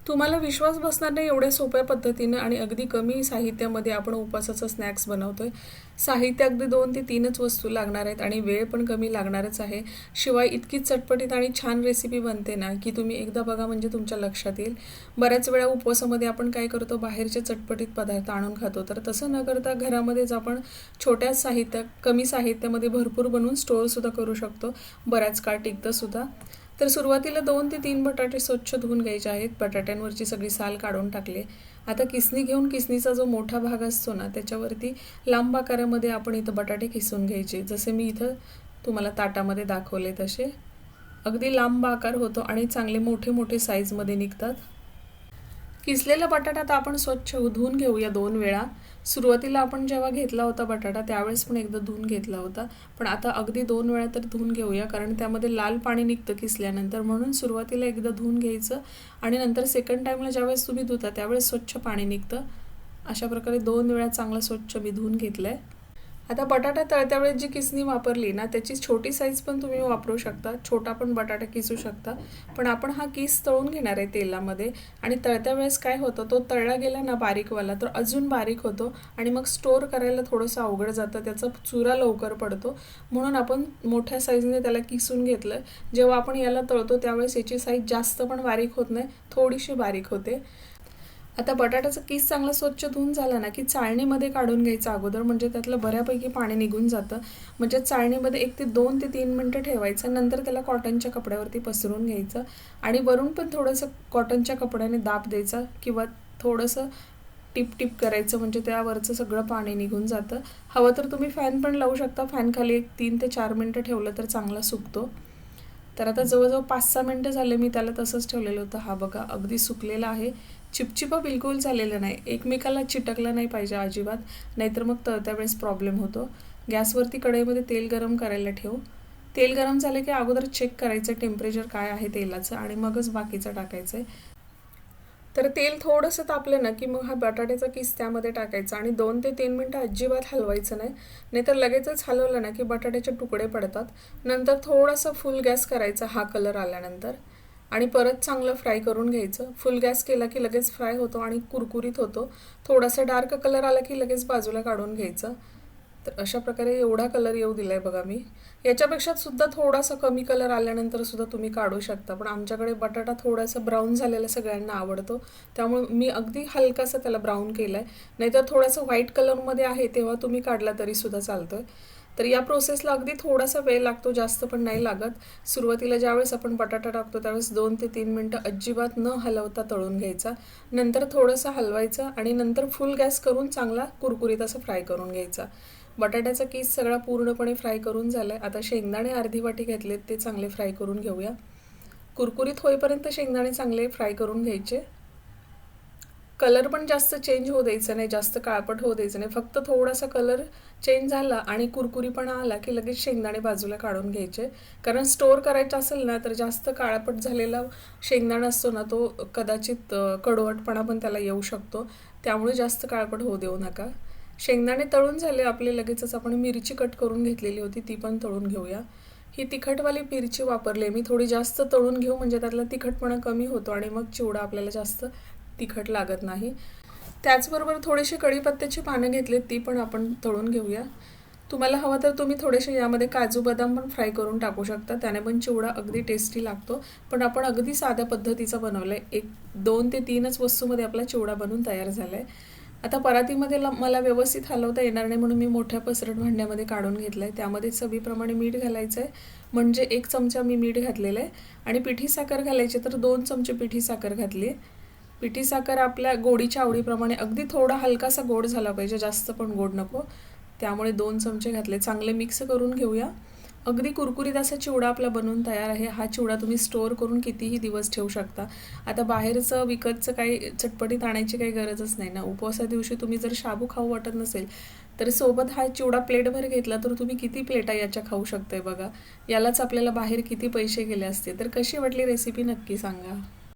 तुम्हाला विश्वास बसणार नाही एवढ्या सोप्या पद्धतीनं आणि अगदी कमी साहित्यामध्ये आपण उपवासाचं स्नॅक्स बनवतोय. साहित्य अगदी 2 ते 3च वस्तू लागणार आहेत आणि वेळ पण कमी लागणारच आहे. शिवाय इतकी चटपटीत आणि छान रेसिपी बनते ना, की तुम्ही एकदा बघा म्हणजे तुमच्या लक्षात येईल. बऱ्याच वेळा उपवासामध्ये आपण काय करतो, बाहेरचे चटपटीत पदार्थ आणून खातो. तर तसं न करता घरामध्येच आपण छोट्या कमी साहित्यामध्ये भरपूर बनवून स्टोअरसुद्धा करू शकतो. बराच काळ टिकतं सुद्धा. तर सुरुवातीला 2 ते 3 बटाटे स्वच्छ धुवून घ्यायचे आहेत. बटाट्यांवरची सगळी साल काढून टाकले. आता किसणी घेऊन किसणीचा जो मोठा भाग असतो ना, त्याच्यावरती लांब आकारामध्ये आपण इथं बटाटे किसून घ्यायचे. जसे मी इथं तुम्हाला ताटामध्ये दाखवले तसे. अगदी लांब आकार होतो आणि चांगले मोठे मोठे साईजमध्ये निघतात. किसलेला बटाटा आता आपण स्वच्छ धुवून घेऊया 2 वेळा. सुरुवातीला आपण जेव्हा घेतला होता बटाटा त्यावेळेस पण एकदा धुवून घेतला होता. पण आता अगदी 2 वेळा तर धुवून घेऊया, कारण त्यामध्ये लाल पाणी निघतं किसल्यानंतर. म्हणून सुरुवातीला एकदा धुवून घ्यायचं आणि नंतर सेकंड टाईमला ज्यावेळेस तुम्ही धुता त्यावेळेस स्वच्छ पाणी निघतं. अशा प्रकारे 2 वेळा चांगलं स्वच्छ मी धुवून घेतलं आहे. आता बटाटा तळत्या वेळेस जी किसणी वापरली ना, त्याची छोटी साईज पण तुम्ही वापरू शकता. छोटा पण बटाटा किसू शकता. पण आपण हा किस तळून घेणार आहे तेलामध्ये आणि तळत्या वेळेस काय होतं, तो तळला गेला ना बारीकवाला तर अजून बारीक होतो आणि मग स्टोअर करायला थोडंसं अवघड जातं. त्याचा चुरा लवकर पडतो. म्हणून आपण मोठ्या साईजने त्याला किसून घेतलं. जेव्हा आपण याला तळतो त्यावेळेस याची साईज जास्त पण बारीक होत नाही, थोडीशी बारीक होते. आता बटाट्याचा किस चांगला स्वच्छ धुवून झाला ना, की चाळणीमध्ये काढून घ्यायचं अगोदर, म्हणजे त्यातलं बऱ्यापैकी पाणी निघून जातं. म्हणजे चाळणीमध्ये 1 ते 2 ते 3 मिनटं ठेवायचं. नंतर त्याला कॉटनच्या कपड्यावरती पसरून घ्यायचं आणि वरून पण थोडंसं कॉटनच्या कपड्याने दाब द्यायचा किंवा थोडंसं टिप करायचं, म्हणजे त्यावरचं सगळं पाणी निघून जातं. हवं तर तुम्ही फॅन पण लावू शकता. फॅनखाली 3 ते 4 मिनटं ठेवलं तर चांगला सुकतो. तर आता जवळजवळ 5-6 मिनटं झाले मी त्याला तसंच ठेवलेलं होतं. हा बघा अगदी सुकलेला आहे. चिपचिपा बिलकुल झालेलं नाही. एकमेकाला चिटकला नाही पाहिजे अजिबात, नाहीतर मग तळत्या वेळेस प्रॉब्लेम होतो. गॅसवरती कढईमध्ये तेल गरम करायला ठेवू. तेल गरम झालं की अगोदर चेक करायचं टेम्परेचर काय आहे तेलाचं आणि मगच बाकीचं टाकायचं आहे. तर तेल थोडंसं तापलं ना, की मग हा बटाट्याचा किस त्यामध्ये टाकायचा आणि 2 ते 3 मिनटं अजिबात हलवायचं नाही. नाहीतर लगेचच हलवलं ना, की बटाट्याचे तुकडे पडतात. नंतर थोडासा फुल गॅस करायचा हा कलर आल्यानंतर आणि परत चांगलं फ्राय करून घ्यायचं. फुल गॅस केला की लगेच फ्राय होतो आणि कुरकुरीत होतो. थोडासा डार्क कलर आला की लगेच बाजूला काढून घ्यायचं. तर अशा प्रकारे एवढा कलर येऊ दिलाय बघा मी. याच्यापेक्षा सुद्धा थोडासा कमी कलर आल्यानंतर सुद्धा तुम्ही काढू शकता. पण आमच्याकडे बटाटा थोडासा ब्राऊन झालेला सगळ्यांना आवडतो. त्यामुळे मी अगदी हलकासा त्याला ब्राऊन केलाय. नाहीतर थोडासा व्हाईट कलरमध्ये आहे तेव्हा तुम्ही काढला तरी सुद्धा चालतोय. तर या प्रोसेसला अगदी थोडासा वेळ लागतो, जास्त पण नाही लागत. सुरुवातीला ज्यावेळेस आपण बटाटा टाकतो त्यावेळेस 2 ते 3 मिनटं अजिबात न हलवता तळून घ्यायचा. नंतर थोडंसं हलवायचं आणि नंतर फुल गॅस करून चांगला कुरकुरीत असं फ्राय करून घ्यायचा. बटाट्याचा किस सगळा पूर्णपणे फ्राय करून झालाय. आता शेंगदाणे अर्धी वाटी घेतलेत, ते चांगले फ्राय करून घेऊया. कुरकुरीत होईपर्यंत शेंगदाणे चांगले फ्राय करून घ्यायचे. कलर पण जास्त चेंज होऊ द्यायचा नाही, जास्त काळपट होऊ द्यायचं नाही. फक्त थोडासा कलर चेंज झाला आणि कुरकुरीपणा आला की लगेच शेंगदाणे बाजूला काढून घ्यायचे. कारण स्टोअर करायचं असेल ना, तर जास्त काळपट झालेला शेंगदाणा असतो ना, तो कदाचित कडवटपणा पण त्याला येऊ शकतो. त्यामुळे जास्त काळपट होऊ देऊ नका. शेंगदाणे तळून झाले आपले, लगेचच आपण मिरची कट करून घेतलेली होती ती पण तळून घेऊया. ही तिखटवाली मिरची वापरली मी. थोडी जास्त तळून घेऊ म्हणजे त्यातला तिखटपणा कमी होतो आणि मग चिवडा आपल्याला जास्त तिखट लागत नाही. त्याचबरोबर थोडीशी कढीपत्त्याची पानं घेतलीत, ती पण आपण तळून घेऊया. तुम्हाला हवं तर तुम्ही थोडेसे यामध्ये काजू बदाम पण फ्राय करून टाकू शकता. त्याने पण चिवडा अगदी टेस्टी लागतो. पण आपण अगदी साध्या पद्धतीचा बनवलाय. 2 ते 3च वस्तूमध्ये आपला चिवडा बनून तयार झालाय. आता परातीमध्ये मला व्यवस्थित हलवता येणार नाही म्हणून मी मोठ्या पसरट भांड्यामध्ये काढून घेतलंय. त्यामध्ये चवीप्रमाणे मीठ घालायचं आहे. म्हणजे 1 चमचा मी मीठ घातलेलं आहे आणि पिठी साखर घालायची तर 2 चमचे पिठी साखर घातली. पिठी साखर आपल्या गोडीच्या आवडीप्रमाणे, अगदी थोडा हलकासा गोड झाला पाहिजे, जास्त पण गोड नको. त्यामुळे 2 चमचे घातले. चांगले मिक्स करून घेऊया. अगदी कुरकुरीत असा चिवडा आपला बनवून तयार आहे. हा चिवडा तुम्ही स्टोअर करून कितीही दिवस ठेवू शकता. आता बाहेरचं विकतचं काही चटपटीत आणायची काही गरजच नाही ना. उपवासा दिवशी तुम्ही जर शाबू खाऊ वाटत नसेल तर सोबत हा चिवडा प्लेटभर घेतला तर तुम्ही किती प्लेटा याच्या खाऊ शकताय बघा. यालाच आपल्याला बाहेर किती पैसे गेले असते. तर कशी वाटली रेसिपी नक्की सांगा.